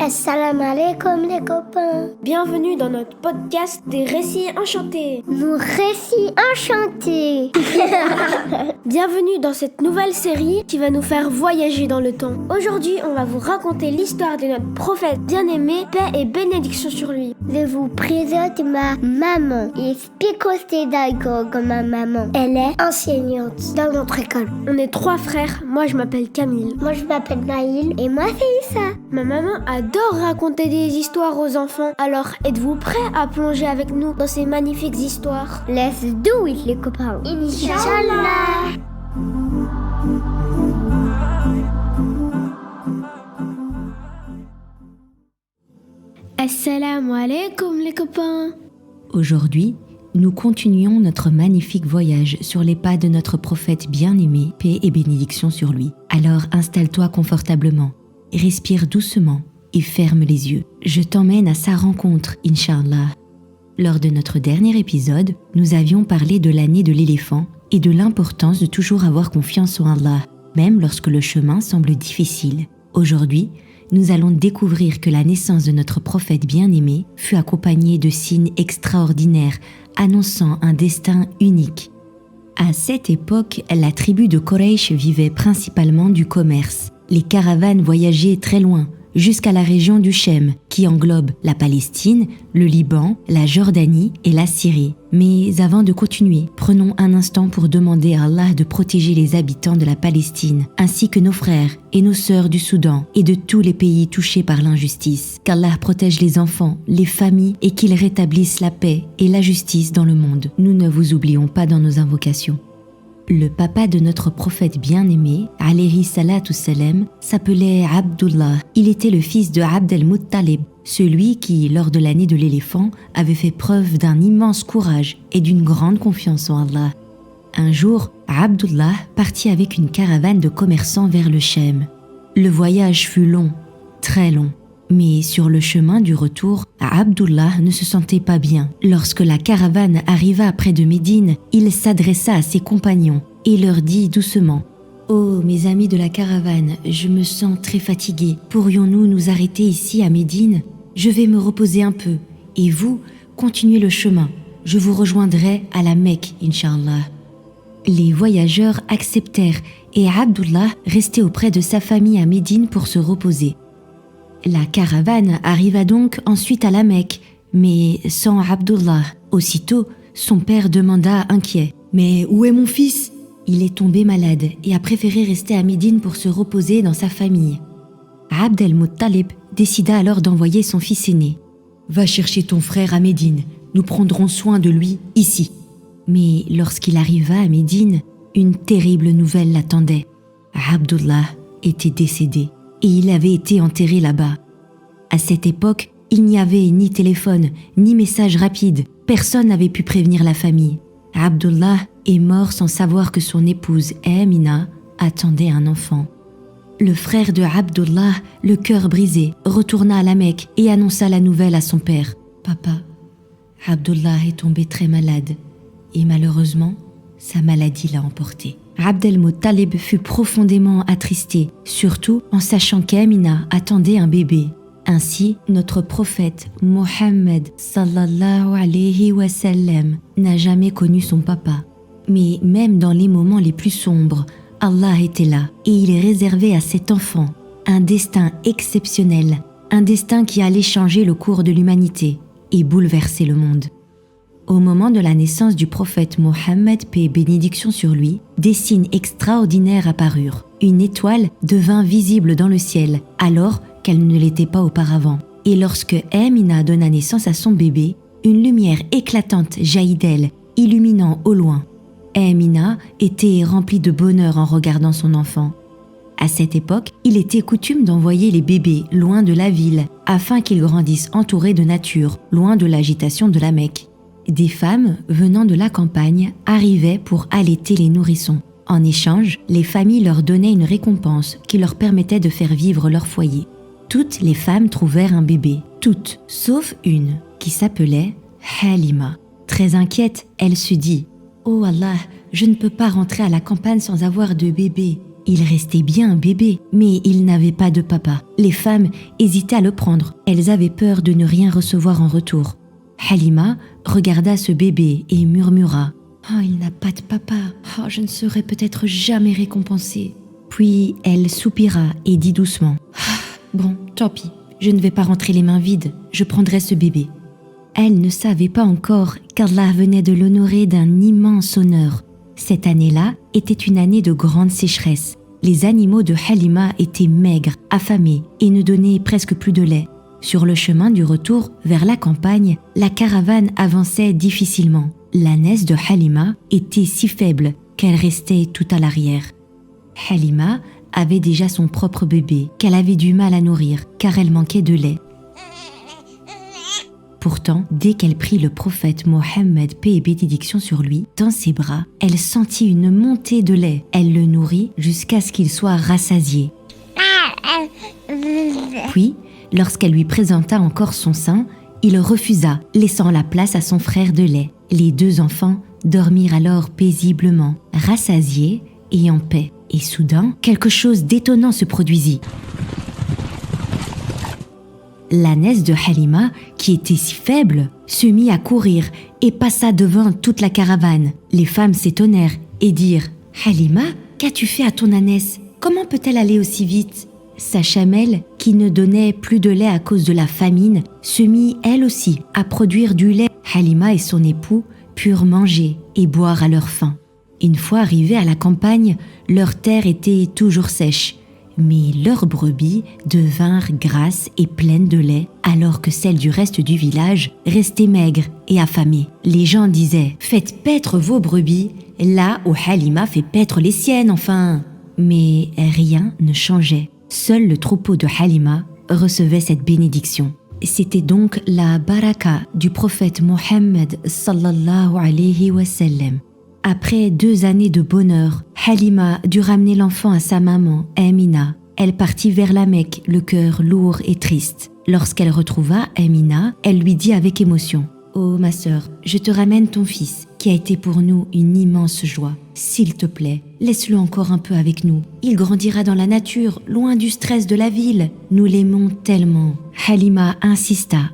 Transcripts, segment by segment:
Assalamu alaikum les copains. Bienvenue dans notre podcast des récits enchantés. Nos récits enchantés. Bienvenue dans cette nouvelle série qui va nous faire voyager dans le temps. Aujourd'hui, on va vous raconter l'histoire de notre prophète bien-aimé, paix et bénédiction sur lui. Je vous présente ma maman. Explique comme ma maman. Elle est enseignante dans notre école. On est 3 frères. Moi, je m'appelle Camille. Moi, je m'appelle Naïl. Et moi, c'est Issa. Ma maman adore raconter des histoires aux enfants. Alors, êtes-vous prêts à plonger avec nous dans ces magnifiques histoires? Let's do it, les copains. Inch'Allah. Assalamu alaikum, les copains. Aujourd'hui, nous continuons notre magnifique voyage sur les pas de notre prophète bien-aimé, paix et bénédiction sur lui. Alors installe-toi confortablement, respire doucement et ferme les yeux. Je t'emmène à sa rencontre, Inch'Allah. Lors de notre dernier épisode, nous avions parlé de l'année de l'éléphant et de l'importance de toujours avoir confiance en Allah, même lorsque le chemin semble difficile. Aujourd'hui, nous allons découvrir que la naissance de notre prophète bien-aimé fut accompagnée de signes extraordinaires annonçant un destin unique. À cette époque, la tribu de Quraysh vivait principalement du commerce. Les caravanes voyageaient très loin, jusqu'à la région du Chem, qui englobe la Palestine, le Liban, la Jordanie et la Syrie. Mais avant de continuer, prenons un instant pour demander à Allah de protéger les habitants de la Palestine, ainsi que nos frères et nos sœurs du Soudan et de tous les pays touchés par l'injustice. Qu'Allah protège les enfants, les familles et qu'il rétablisse la paix et la justice dans le monde. Nous ne vous oublions pas dans nos invocations. Le papa de notre prophète bien-aimé, alayhi salatu salam, s'appelait Abdullah. Il était le fils de Abd al-Muttalib, celui qui, lors de l'année de l'éléphant, avait fait preuve d'un immense courage et d'une grande confiance en Allah. Un jour, Abdullah partit avec une caravane de commerçants vers le Chem. Le voyage fut long, très long. Mais sur le chemin du retour, Abdullah ne se sentait pas bien. Lorsque la caravane arriva près de Médine, il s'adressa à ses compagnons et leur dit doucement « Oh, mes amis de la caravane, je me sens très fatigué. Pourrions-nous nous arrêter ici à Médine? Je vais me reposer un peu. Et vous, continuez le chemin. Je vous rejoindrai à la Mecque, Inch'Allah. » Les voyageurs acceptèrent et Abdullah restait auprès de sa famille à Médine pour se reposer. La caravane arriva donc ensuite à la Mecque, mais sans Abdullah. Aussitôt, son père demanda inquiet « Mais où est mon fils ?» Il est tombé malade et a préféré rester à Médine pour se reposer dans sa famille. Abd al-Muttalib décida alors d'envoyer son fils aîné. « Va chercher ton frère à Médine, nous prendrons soin de lui ici. » Mais lorsqu'il arriva à Médine, une terrible nouvelle l'attendait. Abdullah était décédé. Et il avait été enterré là-bas. À cette époque, il n'y avait ni téléphone, ni message rapide. Personne n'avait pu prévenir la famille. Abdullah est mort sans savoir que son épouse Amina attendait un enfant. Le frère de Abdullah, le cœur brisé, retourna à la Mecque et annonça la nouvelle à son père. « Papa, Abdullah est tombé très malade et malheureusement, sa maladie l'a emporté. » Abd al-Muttalib fut profondément attristé, surtout en sachant qu'Amina attendait un bébé. Ainsi, notre prophète Mohammed sallallahu alayhi wa sallam n'a jamais connu son papa. Mais même dans les moments les plus sombres, Allah était là et il réservait à cet enfant un destin exceptionnel, un destin qui allait changer le cours de l'humanité et bouleverser le monde. Au moment de la naissance du prophète Mohammed, paix et bénédiction sur lui, des signes extraordinaires apparurent. Une étoile devint visible dans le ciel, alors qu'elle ne l'était pas auparavant. Et lorsque Amina donna naissance à son bébé, une lumière éclatante jaillit d'elle, illuminant au loin. Amina était remplie de bonheur en regardant son enfant. À cette époque, il était coutume d'envoyer les bébés loin de la ville, afin qu'ils grandissent entourés de nature, loin de l'agitation de la Mecque. Des femmes venant de la campagne arrivaient pour allaiter les nourrissons. En échange, les familles leur donnaient une récompense qui leur permettait de faire vivre leur foyer. Toutes les femmes trouvèrent un bébé, toutes, sauf une, qui s'appelait Halima. Très inquiète, elle se dit « Oh Allah, je ne peux pas rentrer à la campagne sans avoir de bébé. Il restait bien un bébé, mais il n'avait pas de papa. Les femmes hésitaient à le prendre. Elles avaient peur de ne rien recevoir en retour. Halima regarda ce bébé et murmura « Oh, il n'a pas de papa. Oh, je ne serai peut-être jamais récompensée. » Puis elle soupira et dit doucement « Bon, tant pis, je ne vais pas rentrer les mains vides, je prendrai ce bébé. » Elle ne savait pas encore qu'Allah venait de l'honorer d'un immense honneur. Cette année-là était une année de grande sécheresse. Les animaux de Halima étaient maigres, affamés et ne donnaient presque plus de lait. Sur le chemin du retour vers la campagne, la caravane avançait difficilement. L'ânesse de Halima était si faible qu'elle restait tout à l'arrière. Halima avait déjà son propre bébé qu'elle avait du mal à nourrir car elle manquait de lait. Pourtant, dès qu'elle prit le prophète Mohammed, paix et bénédiction sur lui, dans ses bras, elle sentit une montée de lait. Elle le nourrit jusqu'à ce qu'il soit rassasié. Puis, lorsqu'elle lui présenta encore son sein, il refusa, laissant la place à son frère de lait. Les deux enfants dormirent alors paisiblement, rassasiés et en paix. Et soudain, quelque chose d'étonnant se produisit. L'ânesse de Halima, qui était si faible, se mit à courir et passa devant toute la caravane. Les femmes s'étonnèrent et dirent « Halima, qu'as-tu fait à ton ânesse? Comment peut-elle aller aussi vite ?» Sa chamelle, qui ne donnait plus de lait à cause de la famine, se mit elle aussi à produire du lait. Halima et son époux purent manger et boire à leur faim. Une fois arrivés à la campagne, leur terre était toujours sèche. Mais leurs brebis devinrent grasses et pleines de lait, alors que celles du reste du village restaient maigres et affamées. Les gens disaient « Faites paître vos brebis, là où Halima fait paître les siennes, enfin !» Mais rien ne changeait. Seul le troupeau de Halima recevait cette bénédiction. C'était donc la baraka du prophète Mohammed sallallahu alayhi wa sallam. Après 2 années de bonheur, Halima dut ramener l'enfant à sa maman, Amina. Elle partit vers la Mecque, le cœur lourd et triste. Lorsqu'elle retrouva Amina, elle lui dit avec émotion « Oh ma sœur, je te ramène ton fils, qui a été pour nous une immense joie. S'il te plaît, laisse-le encore un peu avec nous. Il grandira dans la nature, loin du stress de la ville. Nous l'aimons tellement. » Halima insista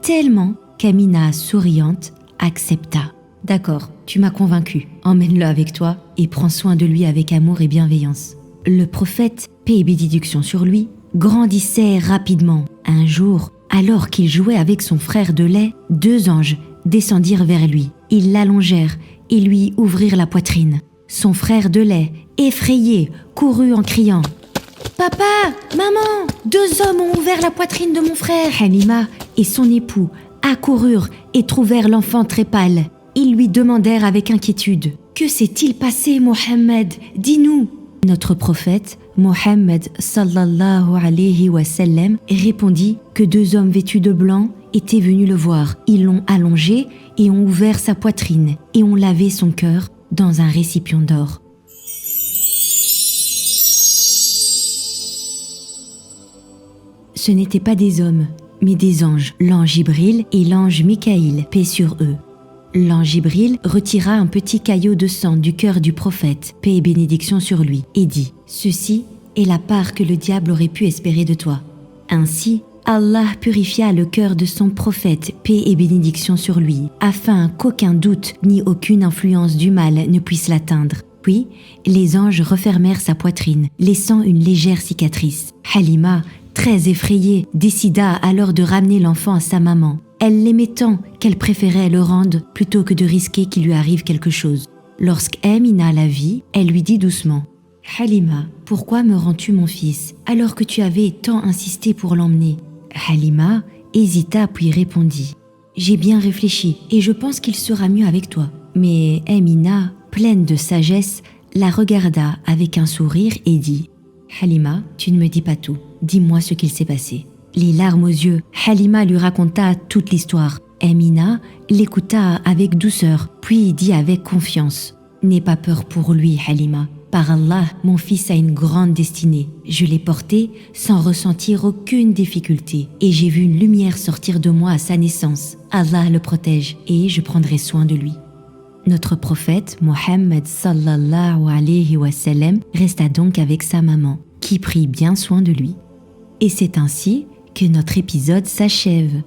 tellement qu'Amina, souriante, accepta. « D'accord, tu m'as convaincu. Emmène-le avec toi et prends soin de lui avec amour et bienveillance. » Le prophète, paix et bénédiction sur lui, grandissait rapidement. Un jour, alors qu'il jouait avec son frère de lait, 2 anges descendirent vers lui. Ils l'allongèrent et lui ouvrirent la poitrine. Son frère de lait, effrayé, courut en criant « Papa, maman, 2 hommes ont ouvert la poitrine de mon frère !» Halima et son époux accoururent et trouvèrent l'enfant très pâle. Ils lui demandèrent avec inquiétude « Que s'est-il passé, Mohammed? Dis-nous !» Notre prophète, Mohammed sallallahu alayhi wa sallam, répondit que 2 hommes vêtus de blanc étaient venus le voir. Ils l'ont allongé et ont ouvert sa poitrine et ont lavé son cœur dans un récipient d'or. Ce n'étaient pas des hommes, mais des anges, l'ange Jibril et l'ange Mikaïl, paix sur eux. L'ange Jibril retira un petit caillot de sang du cœur du prophète, paix et bénédiction sur lui, et dit « Ceci est la part que le diable aurait pu espérer de toi. » Ainsi, Allah purifia le cœur de son prophète, paix et bénédiction sur lui, afin qu'aucun doute ni aucune influence du mal ne puisse l'atteindre. Puis, les anges refermèrent sa poitrine, laissant une légère cicatrice. Halima, très effrayée, décida alors de ramener l'enfant à sa maman. Elle l'aimait tant qu'elle préférait le rendre plutôt que de risquer qu'il lui arrive quelque chose. Lorsqu'Amina la vit, elle lui dit doucement « Halima, pourquoi me rends-tu mon fils alors que tu avais tant insisté pour l'emmener ?» Halima hésita puis répondit « J'ai bien réfléchi et je pense qu'il sera mieux avec toi. » Mais Amina, pleine de sagesse, la regarda avec un sourire et dit « Halima, tu ne me dis pas tout. Dis-moi ce qu'il s'est passé. » Les larmes aux yeux, Halima lui raconta toute l'histoire. Amina l'écouta avec douceur, puis dit avec confiance « N'aie pas peur pour lui, Halima. Par Allah, mon fils a une grande destinée. Je l'ai porté sans ressentir aucune difficulté et j'ai vu une lumière sortir de moi à sa naissance. Allah le protège et je prendrai soin de lui. » Notre prophète, Mohammed sallallahu alayhi wa sallam, resta donc avec sa maman, qui prit bien soin de lui. Et c'est ainsi que notre épisode s'achève.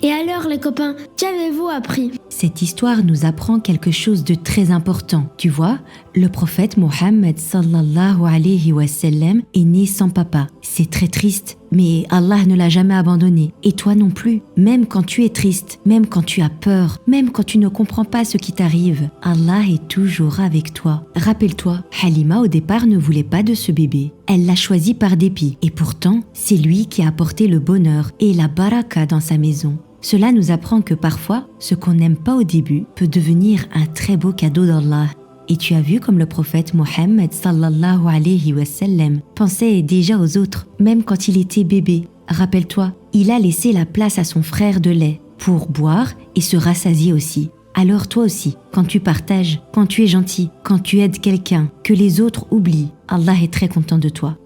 Et alors les copains, qu'avez-vous appris? Cette histoire nous apprend quelque chose de très important. Tu vois, le prophète Mohammed sallallahu alayhi wa sallam est né sans papa. C'est très triste, mais Allah ne l'a jamais abandonné. Et toi non plus. Même quand tu es triste, même quand tu as peur, même quand tu ne comprends pas ce qui t'arrive, Allah est toujours avec toi. Rappelle-toi, Halima au départ ne voulait pas de ce bébé. Elle l'a choisi par dépit. Et pourtant, c'est lui qui a apporté le bonheur et la baraka dans sa maison. Cela nous apprend que parfois, ce qu'on n'aime pas au début peut devenir un très beau cadeau d'Allah. Et tu as vu comme le prophète Mohammed sallallahu alayhi wa sallam pensait déjà aux autres, même quand il était bébé. Rappelle-toi, il a laissé la place à son frère de lait pour boire et se rassasier aussi. Alors toi aussi, quand tu partages, quand tu es gentil, quand tu aides quelqu'un, que les autres oublient, Allah est très content de toi.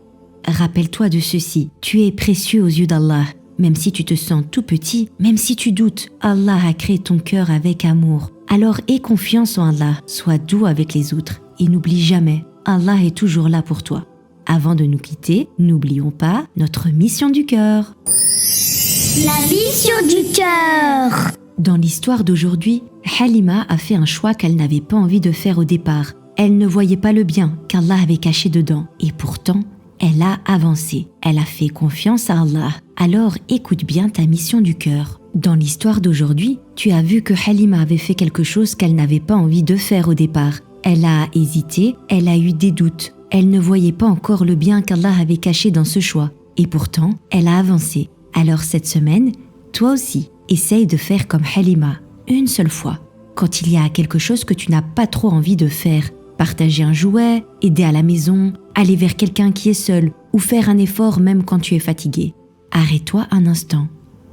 Rappelle-toi de ceci, tu es précieux aux yeux d'Allah. Même si tu te sens tout petit, même si tu doutes, Allah a créé ton cœur avec amour. Alors aie confiance en Allah, sois doux avec les autres et n'oublie jamais, Allah est toujours là pour toi. Avant de nous quitter, n'oublions pas notre mission du cœur. La mission du cœur. Dans l'histoire d'aujourd'hui, Halima a fait un choix qu'elle n'avait pas envie de faire au départ. Elle ne voyait pas le bien qu'Allah avait caché dedans et pourtant, elle a avancé. Elle a fait confiance à Allah. Alors écoute bien ta mission du cœur. Dans l'histoire d'aujourd'hui, tu as vu que Halima avait fait quelque chose qu'elle n'avait pas envie de faire au départ. Elle a hésité, elle a eu des doutes. Elle ne voyait pas encore le bien qu'Allah avait caché dans ce choix. Et pourtant, elle a avancé. Alors cette semaine, toi aussi, essaye de faire comme Halima, une seule fois. Quand il y a quelque chose que tu n'as pas trop envie de faire, partager un jouet, aider à la maison, aller vers quelqu'un qui est seul ou faire un effort même quand tu es fatigué. Arrête-toi un instant,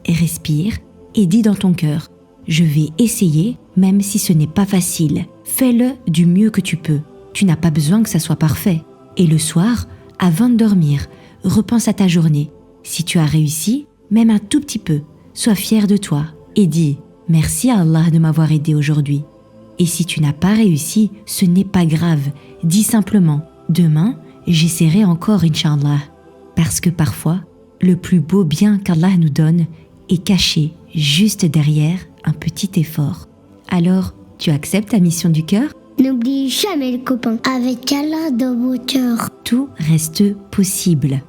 respire et dis dans ton cœur « Je vais essayer même si ce n'est pas facile. Fais-le du mieux que tu peux. Tu n'as pas besoin que ça soit parfait. » Et le soir, avant de dormir, repense à ta journée. Si tu as réussi, même un tout petit peu, sois fier de toi et dis « Merci à Allah de m'avoir aidé aujourd'hui. » Et si tu n'as pas réussi, ce n'est pas grave. Dis simplement « Demain, j'essaierai encore, Inch'Allah. » Parce que parfois, le plus beau bien qu'Allah nous donne est caché juste derrière un petit effort. Alors, tu acceptes ta mission du cœur? N'oublie jamais le copain. Avec Allah dans vos cœurs. Tout reste possible.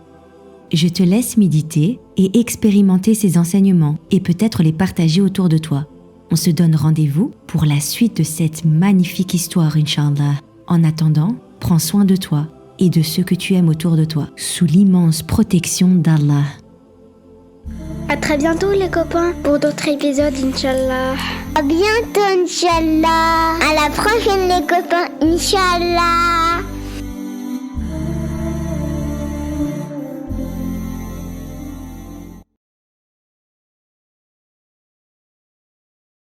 Je te laisse méditer et expérimenter ces enseignements et peut-être les partager autour de toi. On se donne rendez-vous pour la suite de cette magnifique histoire, Inch'Allah. En attendant, prends soin de toi et de ceux que tu aimes autour de toi, sous l'immense protection d'Allah. À très bientôt les copains pour d'autres épisodes, Inch'Allah. À bientôt, Inch'Allah. À la prochaine, les copains, Inch'Allah.